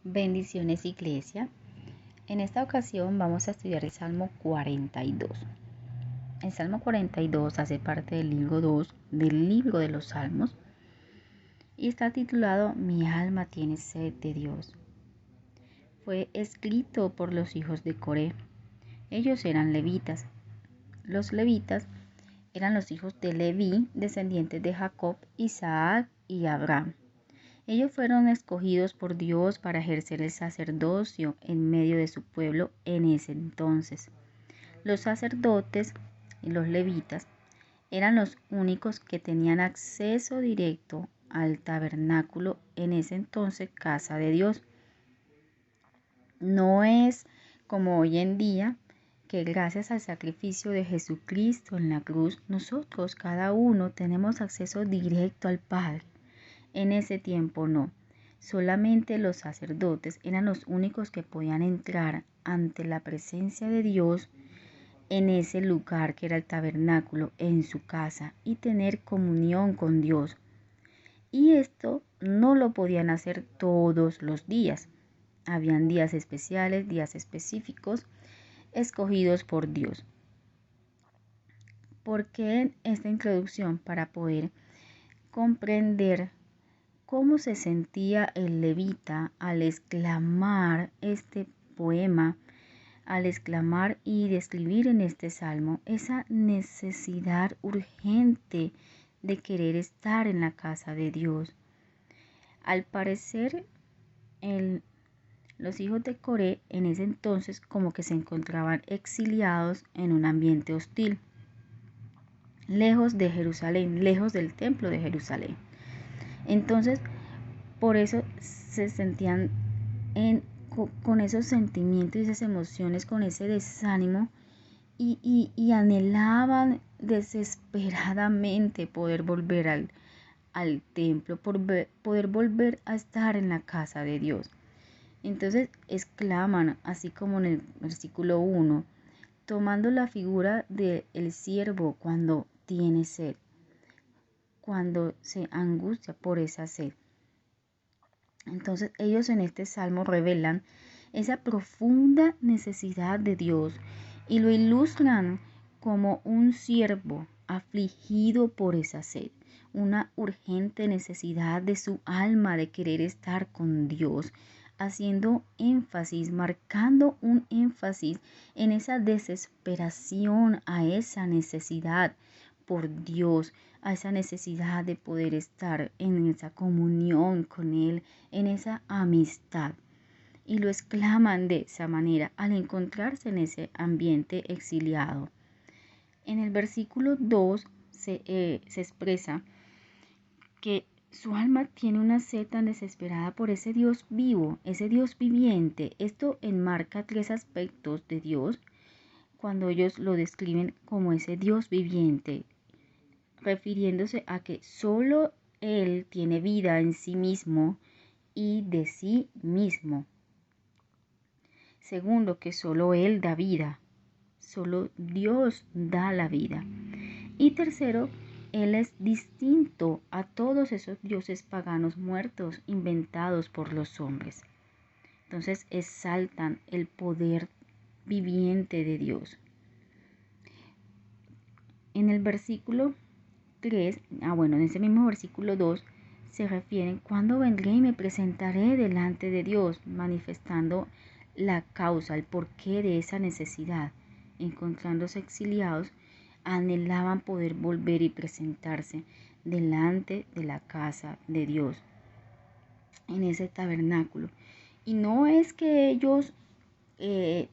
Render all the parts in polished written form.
Bendiciones, Iglesia. En esta ocasión vamos a estudiar el Salmo 42. El Salmo 42 hace parte del libro 2 del libro de los Salmos y está titulado Mi alma tiene sed de Dios. Fue escrito por los hijos de Coré. Ellos eran levitas. Los levitas eran los hijos de Leví, descendientes de Jacob, Isaac y Abraham. Ellos fueron escogidos por Dios para ejercer el sacerdocio en medio de su pueblo en ese entonces. Los sacerdotes y los levitas eran los únicos que tenían acceso directo al tabernáculo en ese entonces, casa de Dios. No es como hoy en día que gracias al sacrificio de Jesucristo en la cruz, nosotros cada uno tenemos acceso directo al Padre. En ese tiempo no. Solamente los sacerdotes eran los únicos que podían entrar ante la presencia de Dios en ese lugar que era el tabernáculo, en su casa, y tener comunión con Dios. Y esto no lo podían hacer todos los días. Habían días especiales, días específicos, escogidos por Dios. ¿Por qué esta introducción? Para poder comprender cómo se sentía el levita al exclamar este poema, al exclamar y describir en este salmo esa necesidad urgente de querer estar en la casa de Dios. Al parecer, los hijos de Coré en ese entonces como que se encontraban exiliados en un ambiente hostil, lejos de Jerusalén, lejos del templo de Jerusalén. Entonces, por eso se sentían con esos sentimientos y esas emociones, con ese desánimo y anhelaban desesperadamente poder volver al templo, poder volver a estar en la casa de Dios. Entonces exclaman, así como en el versículo 1, tomando la figura del siervo cuando tiene sed, cuando se angustia por esa sed. Entonces ellos en este salmo revelan esa profunda necesidad de Dios y lo ilustran como un siervo afligido por esa sed, una urgente necesidad de su alma de querer estar con Dios, haciendo énfasis, marcando un énfasis en esa desesperación, a esa necesidad por Dios, a esa necesidad de poder estar en esa comunión con Él, en esa amistad. Y lo exclaman de esa manera al encontrarse en ese ambiente exiliado. En el versículo 2 se expresa que su alma tiene una sed tan desesperada por ese Dios vivo, ese Dios viviente. Esto enmarca tres aspectos de Dios cuando ellos lo describen como ese Dios viviente, refiriéndose a que solo Él tiene vida en sí mismo y de sí mismo. Segundo, que solo Él da vida, solo Dios da la vida. Y tercero, Él es distinto a todos esos dioses paganos muertos inventados por los hombres. Entonces exaltan el poder viviente de Dios. En el versículo 3, en ese mismo versículo 2, se refieren, ¿cuándo vendré y me presentaré delante de Dios? Manifestando la causa, el porqué de esa necesidad. Encontrándose exiliados, anhelaban poder volver y presentarse delante de la casa de Dios, en ese tabernáculo. Y no es que ellos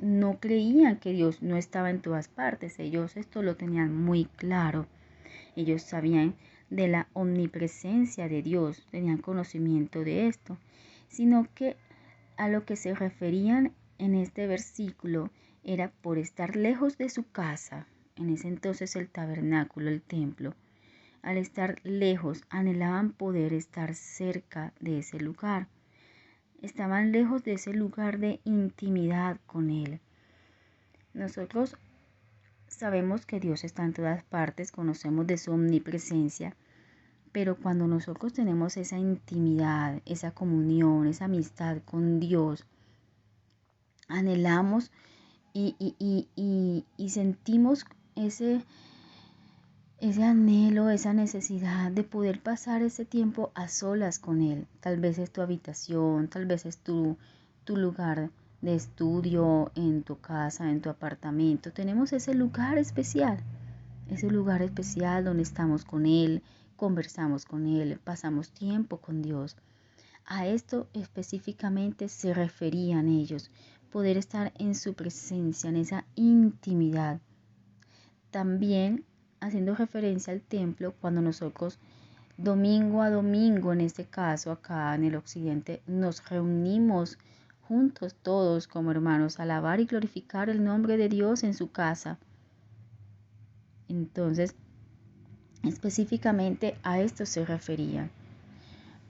no creían que Dios no estaba en todas partes, ellos esto lo tenían muy claro. Ellos sabían de la omnipresencia de Dios, tenían conocimiento de esto, sino que a lo que se referían en este versículo era por estar lejos de su casa, en ese entonces el tabernáculo, el templo. Al estar lejos, anhelaban poder estar cerca de ese lugar. Estaban lejos de ese lugar de intimidad con Él. Nosotros sabemos que Dios está en todas partes, conocemos de su omnipresencia, Pero cuando nosotros tenemos esa intimidad, esa comunión, esa amistad con Dios, anhelamos y sentimos ese anhelo, esa necesidad de poder pasar ese tiempo a solas con Él. Tal vez es tu habitación, tal vez es tu lugar de estudio, en tu casa, en tu apartamento. Tenemos ese lugar especial donde estamos con Él, conversamos con Él, pasamos tiempo con Dios. A esto específicamente se referían ellos, poder estar en su presencia, en esa intimidad. También haciendo referencia al templo, cuando nosotros domingo a domingo, en este caso acá en el occidente, nos reunimos juntos todos como hermanos a alabar y glorificar el nombre de Dios en su casa. Entonces, específicamente a esto se refería.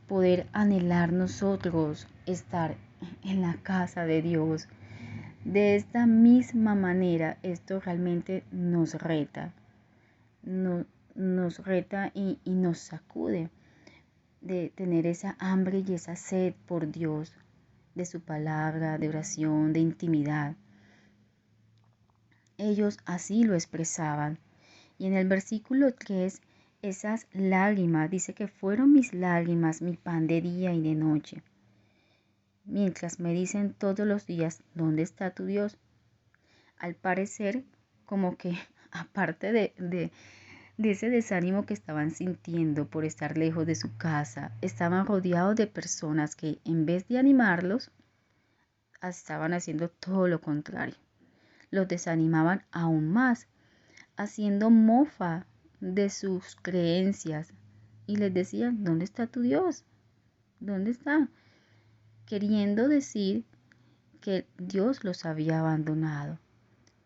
Poder anhelar nosotros estar en la casa de Dios. De esta misma manera, esto realmente nos reta. Nos reta y nos sacude de tener esa hambre y esa sed por Dios, de su palabra, de oración, de intimidad. Ellos así lo expresaban. Y en el versículo 3, esas lágrimas, dice que fueron mis lágrimas, mi pan de día y de noche. Mientras me dicen todos los días, ¿dónde está tu Dios? Al parecer, como que aparte de ese desánimo que estaban sintiendo por estar lejos de su casa, estaban rodeados de personas que en vez de animarlos, estaban haciendo todo lo contrario. Los desanimaban aún más, haciendo mofa de sus creencias y les decían, ¿dónde está tu Dios? ¿Dónde está? Queriendo decir que Dios los había abandonado,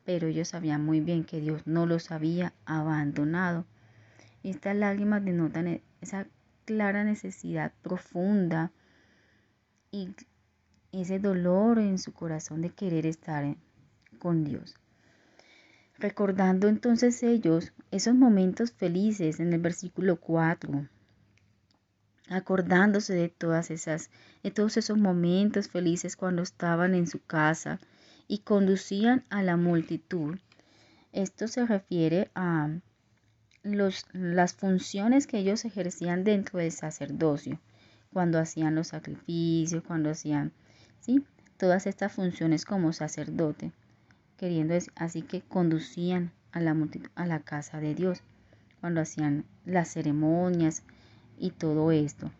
pero ellos sabían muy bien que Dios no los había abandonado. Estas lágrimas denotan esa clara necesidad profunda y ese dolor en su corazón de querer estar con Dios. Recordando entonces ellos esos momentos felices en el versículo 4, acordándose de todos esos momentos felices cuando estaban en su casa y conducían a la multitud. Esto se refiere a las funciones que ellos ejercían dentro del sacerdocio, cuando hacían los sacrificios, cuando hacían, ¿sí?, todas estas funciones como sacerdote, queriendo así que conducían a la multitud a la casa de Dios, cuando hacían las ceremonias y todo esto,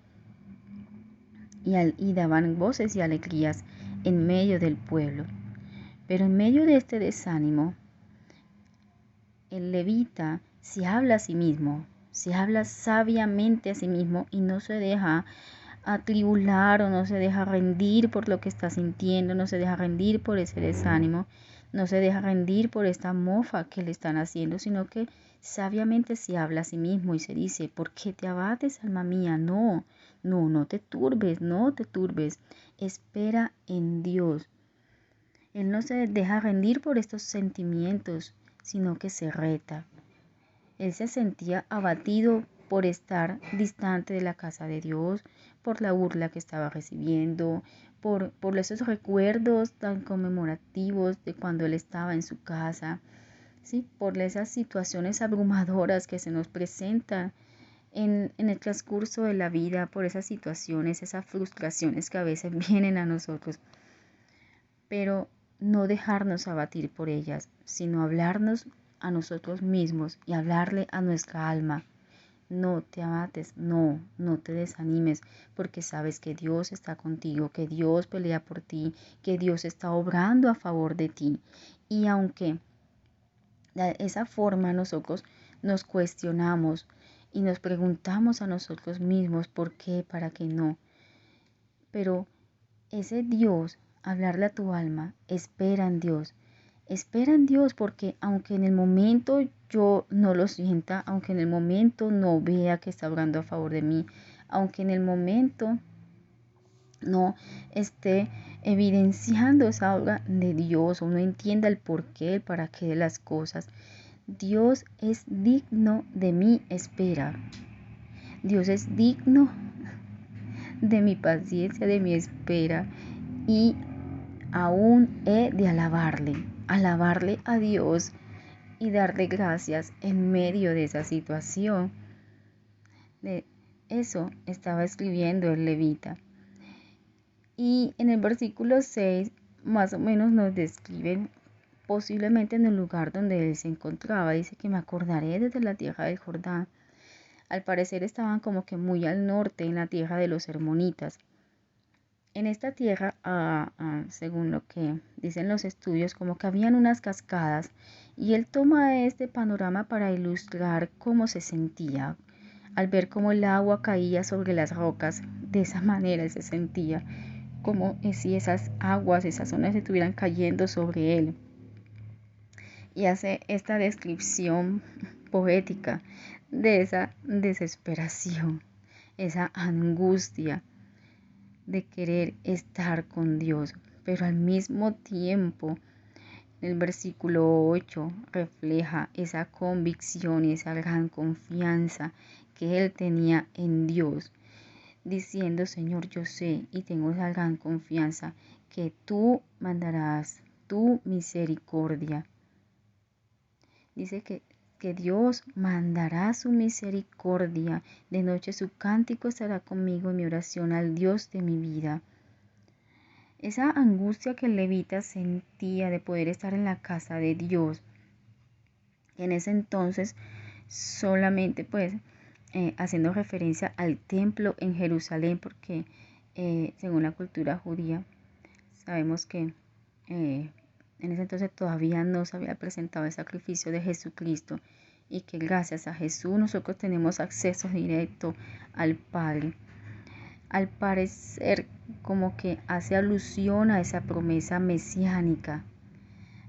y daban voces y alegrías en medio del pueblo. Pero en medio de este desánimo, el levita se habla a sí mismo, se habla sabiamente a sí mismo y no se deja atribular o no se deja rendir por lo que está sintiendo, no se deja rendir por ese desánimo, no se deja rendir por esta mofa que le están haciendo, sino que sabiamente se habla a sí mismo y se dice, ¿por qué te abates, alma mía? No te turbes, no te turbes, espera en Dios. Él no se deja rendir por estos sentimientos, sino que se reta. Él se sentía abatido por estar distante de la casa de Dios, por la burla que estaba recibiendo, por esos recuerdos tan conmemorativos de cuando él estaba en su casa, ¿sí?, por esas situaciones abrumadoras que se nos presentan en el transcurso de la vida, por esas situaciones, esas frustraciones que a veces vienen a nosotros. Pero no dejarnos abatir por ellas, sino hablarnos a nosotros mismos y hablarle a nuestra alma. No te abates, no te desanimes, porque sabes que Dios está contigo, que Dios pelea por ti, que Dios está obrando a favor de ti. Y aunque de esa forma nosotros nos cuestionamos y nos preguntamos a nosotros mismos por qué, para qué no, pero ese Dios, hablarle a tu alma, espera en Dios porque aunque en el momento yo no lo sienta, aunque en el momento no vea que está obrando a favor de mí, aunque en el momento no esté evidenciando esa obra de Dios o no entienda el porqué, el para qué de las cosas, Dios es digno de mi espera. Dios es digno de mi paciencia, de mi espera, y aún he de alabarle a Dios y darle gracias en medio de esa situación. De eso estaba escribiendo el levita. Y en el versículo 6 más o menos nos describen posiblemente en el lugar donde él se encontraba. Dice que me acordaré desde la tierra del Jordán. Al parecer estaban como que muy al norte, en la tierra de los hermonitas. En esta tierra, según lo que dicen los estudios, como que habían unas cascadas, y él toma este panorama para ilustrar cómo se sentía al ver cómo el agua caía sobre las rocas. De esa manera él se sentía, como si esas aguas, esas olas estuvieran cayendo sobre él. Y hace esta descripción poética de esa desesperación, esa angustia de querer estar con Dios, pero al mismo tiempo el versículo 8 refleja esa convicción y esa gran confianza que él tenía en Dios, diciendo: Señor, yo sé y tengo esa gran confianza que tú mandarás tu misericordia. Dice que Dios mandará su misericordia, de noche su cántico estará conmigo en mi oración al Dios de mi vida. Esa angustia que el levita sentía de poder estar en la casa de Dios, en ese entonces solamente haciendo referencia al templo en Jerusalén, porque según la cultura judía sabemos que en ese entonces todavía no se había presentado el sacrificio de Jesucristo, y que gracias a Jesús nosotros tenemos acceso directo al Padre. Al parecer como que hace alusión a esa promesa mesiánica,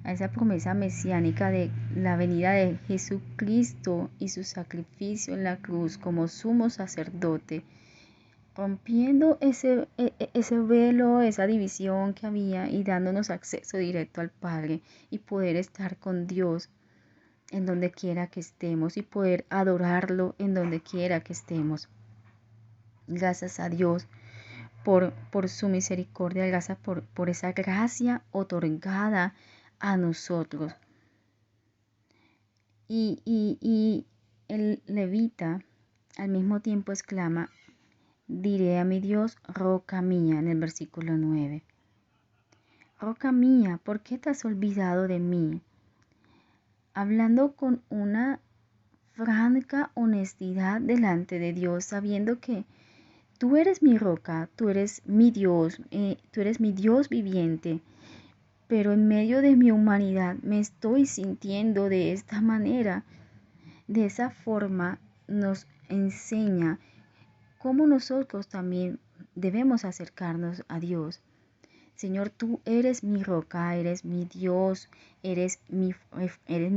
de la venida de Jesucristo y su sacrificio en la cruz como sumo sacerdote, rompiendo ese velo, esa división que había, y dándonos acceso directo al Padre y poder estar con Dios en donde quiera que estemos y poder adorarlo en donde quiera que estemos. Gracias a Dios por su misericordia, gracias por esa gracia otorgada a nosotros. Y el levita al mismo tiempo exclama: diré a mi Dios, roca mía, en el versículo 9. Roca mía, ¿por qué te has olvidado de mí? Hablando con una franca honestidad delante de Dios, sabiendo que tú eres mi roca, tú eres mi Dios viviente, pero en medio de mi humanidad me estoy sintiendo de esta manera. De esa forma nos enseña cómo nosotros también debemos acercarnos a Dios. Señor, tú eres mi roca, eres mi Dios, eres mi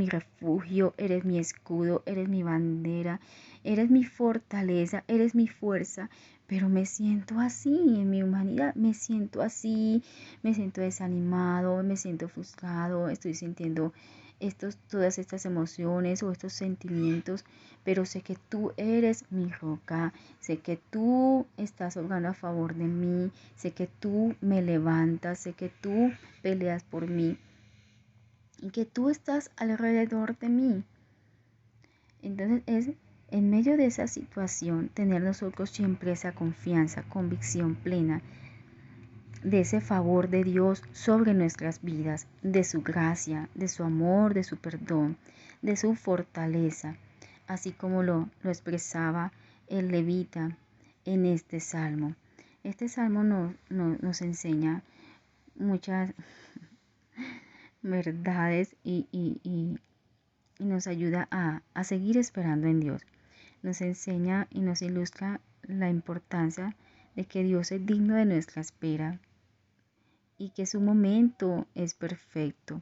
refugio, eres mi escudo, eres mi bandera, eres mi fortaleza, eres mi fuerza. Pero me siento así en mi humanidad, me siento así, me siento desanimado, me siento frustrado, estoy sintiendo todas estas emociones o estos sentimientos, pero sé que tú eres mi roca, sé que tú estás obrando a favor de mí, sé que tú me levantas, sé que tú peleas por mí y que tú estás alrededor de mí. Entonces es en medio de esa situación tener nosotros siempre esa confianza, convicción plena de ese favor de Dios sobre nuestras vidas, de su gracia, de su amor, de su perdón, de su fortaleza, así como lo expresaba el levita en este salmo. Este salmo nos enseña muchas verdades y nos ayuda a seguir esperando en Dios. Nos enseña y nos ilustra la importancia de que Dios es digno de nuestra espera y que su momento es perfecto,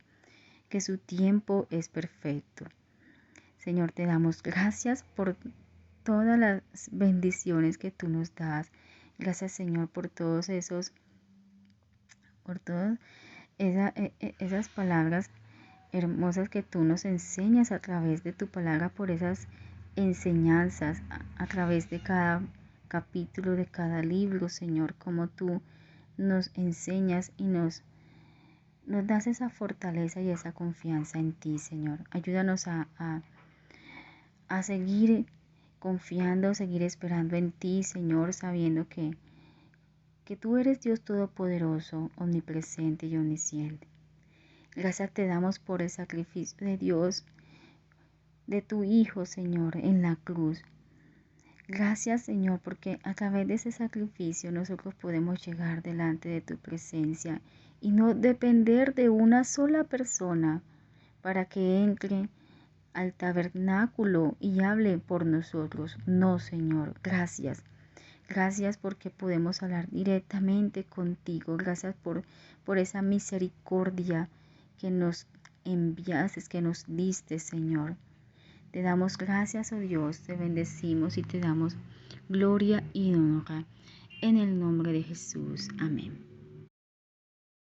que su tiempo es perfecto. Señor, te damos gracias por todas las bendiciones que tú nos das. Gracias, Señor, por todas esas palabras hermosas que tú nos enseñas a través de tu palabra, por esas enseñanzas a través de cada capítulo de cada libro, Señor, como tú nos enseñas y nos das esa fortaleza y esa confianza en ti, Señor. Ayúdanos a seguir confiando, seguir esperando en ti, Señor, sabiendo que tú eres Dios todopoderoso, omnipresente y omnisciente. Gracias te damos por el sacrificio de Dios, de tu Hijo, Señor, en la cruz. Gracias, Señor, porque a través de ese sacrificio nosotros podemos llegar delante de tu presencia y no depender de una sola persona para que entre al tabernáculo y hable por nosotros. No, Señor, gracias. Gracias porque podemos hablar directamente contigo. Gracias por esa misericordia que nos enviaste, que nos diste, Señor. Te damos gracias, oh Dios, te bendecimos y te damos gloria y honra. En el nombre de Jesús. Amén.